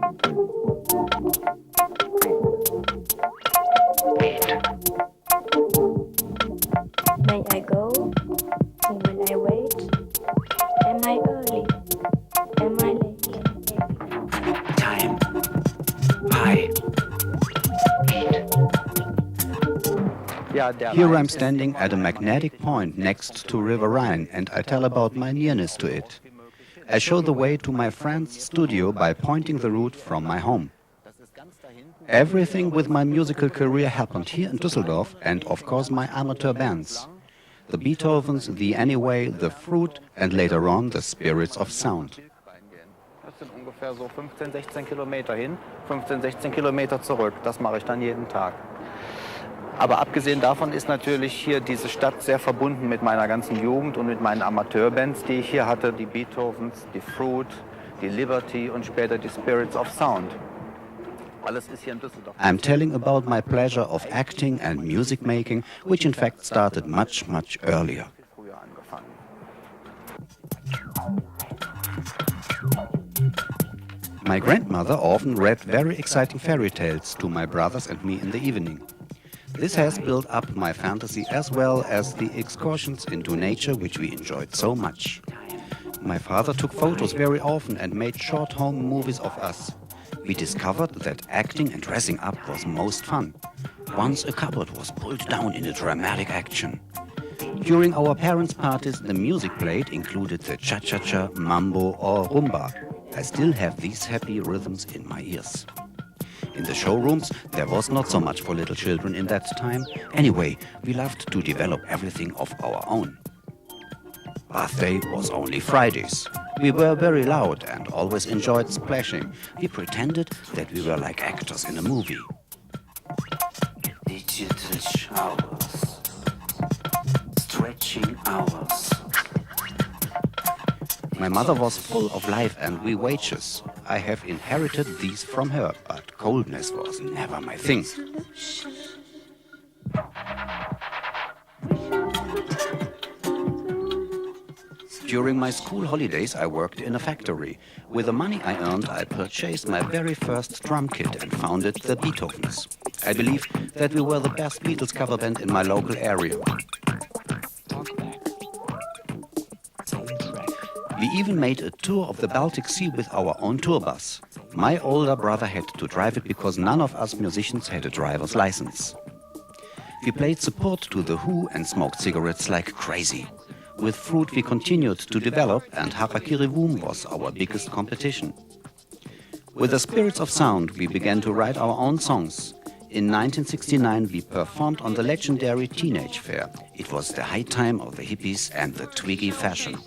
May I go? Or will I wait? Am I early? Am I late? Time. Hi. Here I'm standing at a magnetic point next to River Rhine, and I tell about my nearness to it. I show the way to my friend's studio by pointing the route from my home. Everything with my musical career happened here in Düsseldorf, and of course my amateur bands. The Beethovens, the Anyway, the Fruit, and later on the Spirits of Sound. Das sind ungefähr so 15, 16 Kilometer hin, 15, 16 Kilometer zurück. Das mache ich dann jeden Tag. Aber abgesehen davon ist natürlich hier diese Stadt sehr verbunden mit meiner ganzen Jugend und mit meinen Amateurbands, die ich hier hatte. Die Beethovens, die Fruit, die Liberty und später die Spirits of Sound. Alles ist hier in Düsseldorf. I'm telling about my pleasure of acting and music making, which in fact started much, much earlier. Früher angefangen. My grandmother often read very exciting fairy tales to my brothers and me in the evening. This has built up my fantasy as well as the excursions into nature which we enjoyed so much. My father took photos very often and made short home movies of us. We discovered that acting and dressing up was most fun. Once a cupboard was pulled down in a dramatic action. During our parents' parties, the music played included the cha-cha-cha, mambo or rumba. I still have these happy rhythms in my ears. In the showrooms, there was not so much for little children in that time. Anyway, we loved to develop everything of our own. Birthday was only Fridays. We were very loud and always enjoyed splashing. We pretended that we were like actors in a movie. Digital showers. Stretching hours. My mother was full of life and vivacious. I have inherited these from her, but coldness was never my thing. During my school holidays, I worked in a factory. With the money I earned, I purchased my very first drum kit and founded the Beethovens. I believe that we were the best Beatles cover band in my local area. We even made a tour of the Baltic Sea with our own tour bus. My older brother had to drive it because none of us musicians had a driver's license. We played support to The Who and smoked cigarettes like crazy. With Fruit we continued to develop, and Harakiri Voom was our biggest competition. With the Spirits of Sound we began to write our own songs. In 1969 we performed on the legendary Teenage Fair. It was the high time of the hippies and the Twiggy fashion.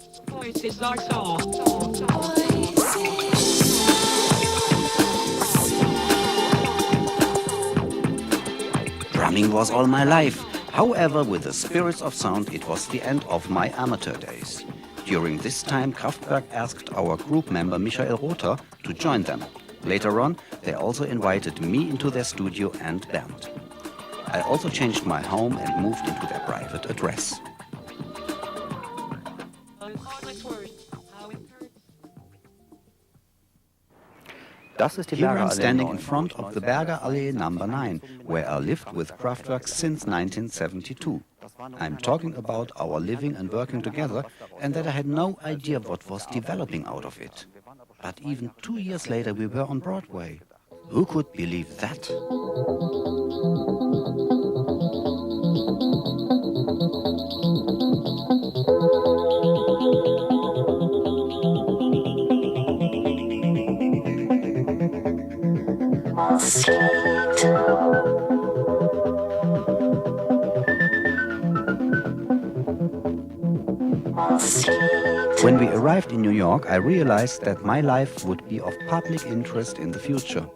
Drumming was all my life. However, with the Spirits of Sound, it was the end of my amateur days. During this time, Kraftwerk asked our group member Michael Rother to join them. Later on, they also invited me into their studio and band. I also changed my home and moved into their private address. Here I'm standing in front of the Berger Allee number 9, where I lived with Kraftwerk since 1972. I'm talking about our living and working together, and that I had no idea what was developing out of it. But even 2 years later we were on Broadway. Who could believe that? When we arrived in New York, I realized that my life would be of public interest in the future.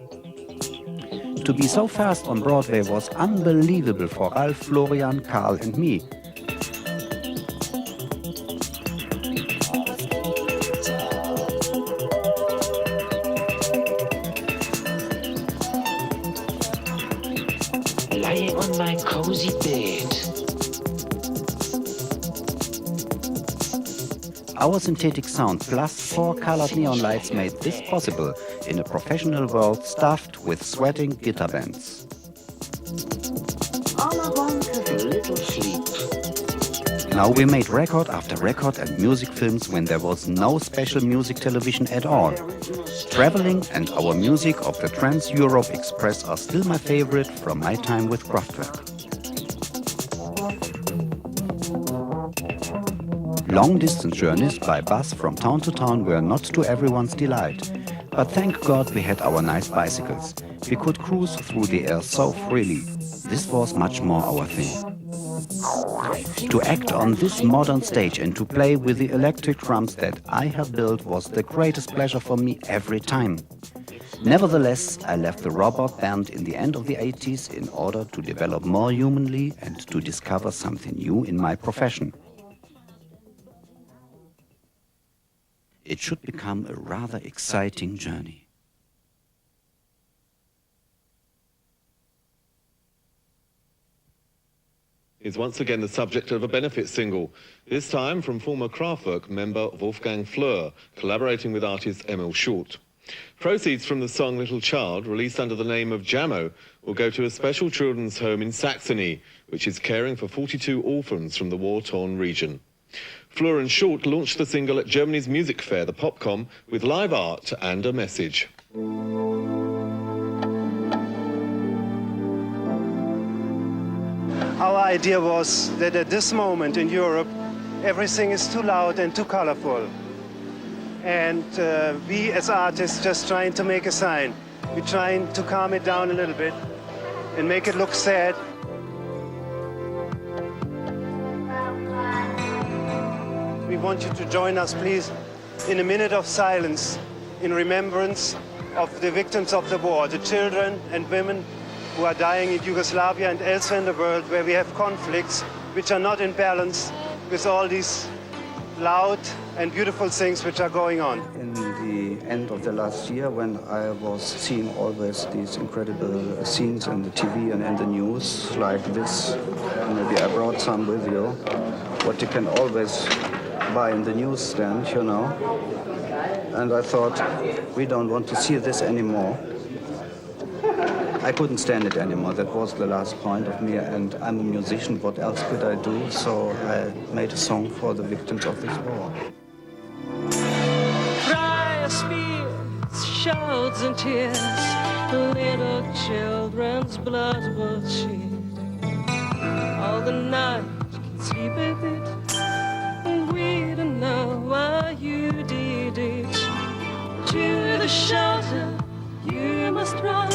To be so fast on Broadway was unbelievable for Ralph, Florian, Karl and me. Lying on my cozy bed. Our synthetic sound plus 4 colored neon lights made this possible. in a professional world stuffed with sweating guitar bands. All I want is a little sleep. Now we made record after record and music films when there was no special music television at all. Traveling and our music of the Trans-Europe Express are still my favorite from my time with Kraftwerk. Long-distance journeys by bus from town to town were not to everyone's delight. But thank God we had our nice bicycles. We could cruise through the air so freely. This was much more our thing. To act on this modern stage and to play with the electric drums that I had built was the greatest pleasure for me every time. Nevertheless, I left the robot band in the end of the 80s in order to develop more humanly and to discover something new in my profession. It should become a rather exciting journey. Is once again the subject of a benefit single, this time from former Kraftwerk member Wolfgang Flür, collaborating with artist Emil Schult. Proceeds from the song Little Child, released under the name of Yamo, will go to a special children's home in Saxony, which is caring for 42 orphans from the war-torn region. Flür and Schult launched the single at Germany's music fair, the Popcom, with live art and a message. Our idea was that at this moment in Europe, everything is too loud and too colorful. And we as artists just trying to make a sign. We're trying to calm it down a little bit and make it look sad. We want you to join us, please, in a minute of silence in remembrance of the victims of the war, the children and women who are dying in Yugoslavia and elsewhere in the world where we have conflicts which are not in balance with all these loud and beautiful things which are going on. In the end of the last year, when I was seeing always these incredible scenes in the TV and in the news like this, maybe I brought some with you, what you can always buy in the newsstand, you know. And I thought, we don't want to see this anymore. I couldn't stand it anymore. That was the last point of me, and I'm a musician. What else could I do? So I made a song for the victims of this war. Cry spears, shouts and tears, little children's blood will shed. All the night can sleep a bit, and we don't know why you did it. To the shelter you must run.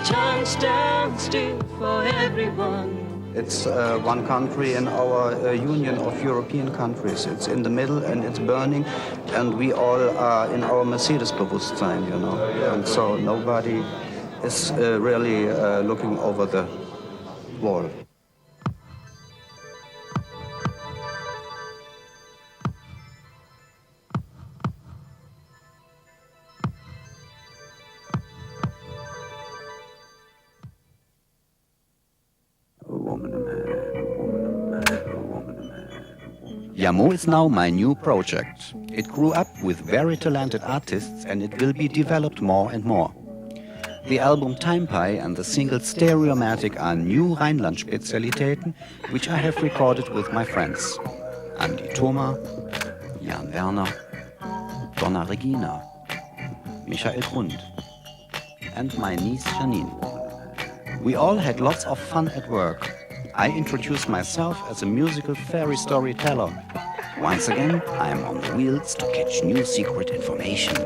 Time stands still for everyone. It's one country in our union of European countries. It's in the middle and it's burning, and we all are in our Mercedes-Bewusstsein, you know. And so nobody is really looking over the wall. Yamo is now my new project. It grew up with very talented artists and it will be developed more and more. The album Time Pie and the single Stereomatic are new Rheinland-Spezialitäten, which I have recorded with my friends. Andi Thoma, Jan Werner, Donna Regina, Michael Grund, and my niece Janine. We all had lots of fun at work. I introduced myself as a musical fairy storyteller. Once again, I am on the wheels to catch new secret information.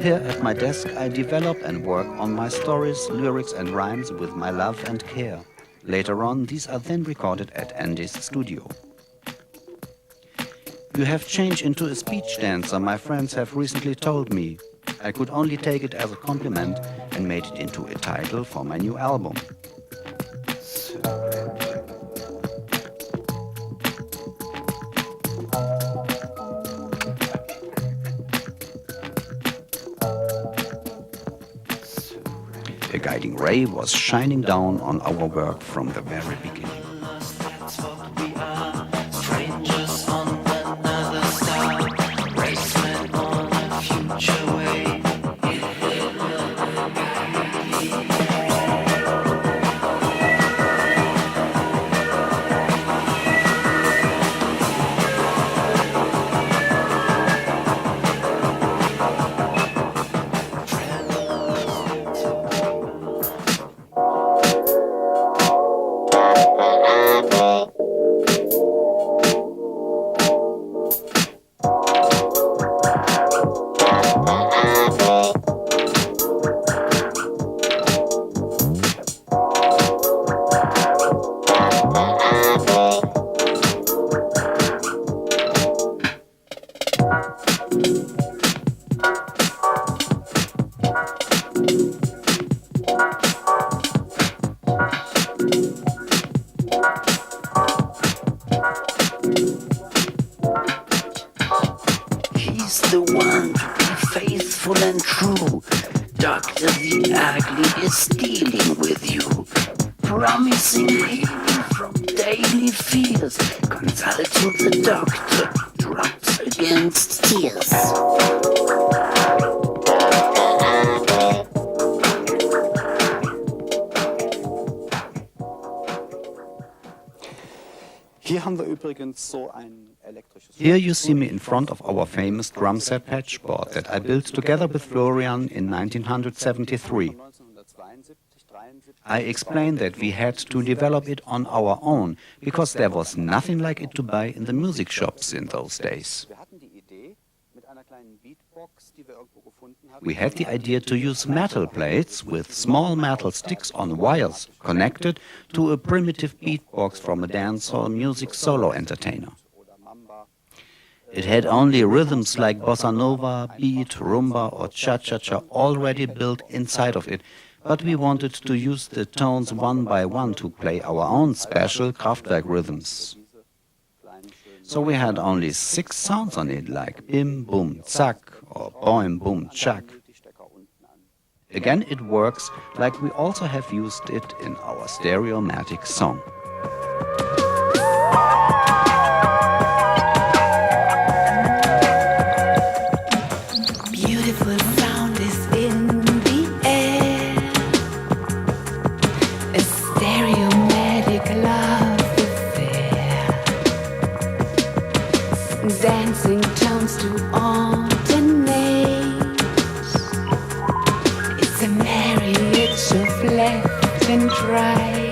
Here at my desk I develop and work on my stories, lyrics and rhymes with my love and care. Later on, these are then recorded at Andy's studio. You have changed into a speech dancer, my friends have recently told me. I could only take it as a compliment and made it into a title for my new album. ray was shining down on our work from the very beginning. That's what we are, strangers on another star, racemen on a future way. He's the one to be faithful and true. Doctor the Ugly is dealing with you, promising healing from daily fears. Consulting the doctor, drops against tears. Here you see me in front of our famous drum set patchboard that I built together with Florian in 1973. I explained that we had to develop it on our own because there was nothing like it to buy in the music shops in those days. We had the idea to use metal plates with small metal sticks on wires connected to a primitive beatbox from a dancehall music solo entertainer. It had only rhythms like bossa nova, beat, rumba or cha-cha-cha already built inside of it, but we wanted to use the tones one by one to play our own special Kraftwerk rhythms. So we had only 6 sounds on it, like bim, boom, zack, or boim, boom, chak. Again, it works like we also have used it in our Stereomatic song. Beautiful sound is in the air, a stereomatic love affair, dancing tones to alternate. It's a marriage of left and right.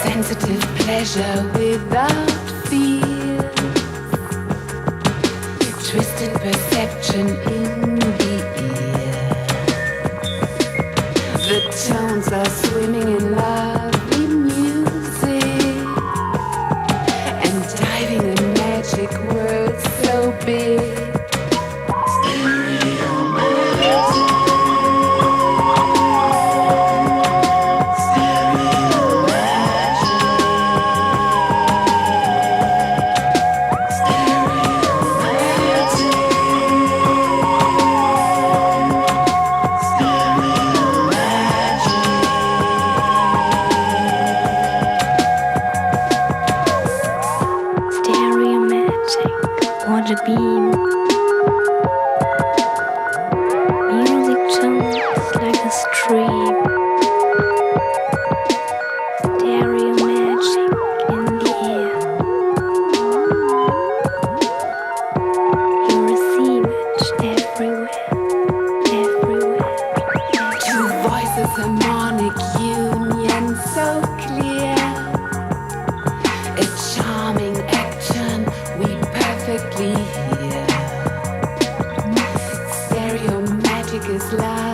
Sensitive pleasure without fear, twisted perception in the ear. The tones are swimming in lovely music and diving in magic worlds so big. What a beam. Music tones like a stream. Stereo magic in the air. You receive it everywhere, everywhere. Two voices, harmonic union so clear. A charming action we perfectly his life.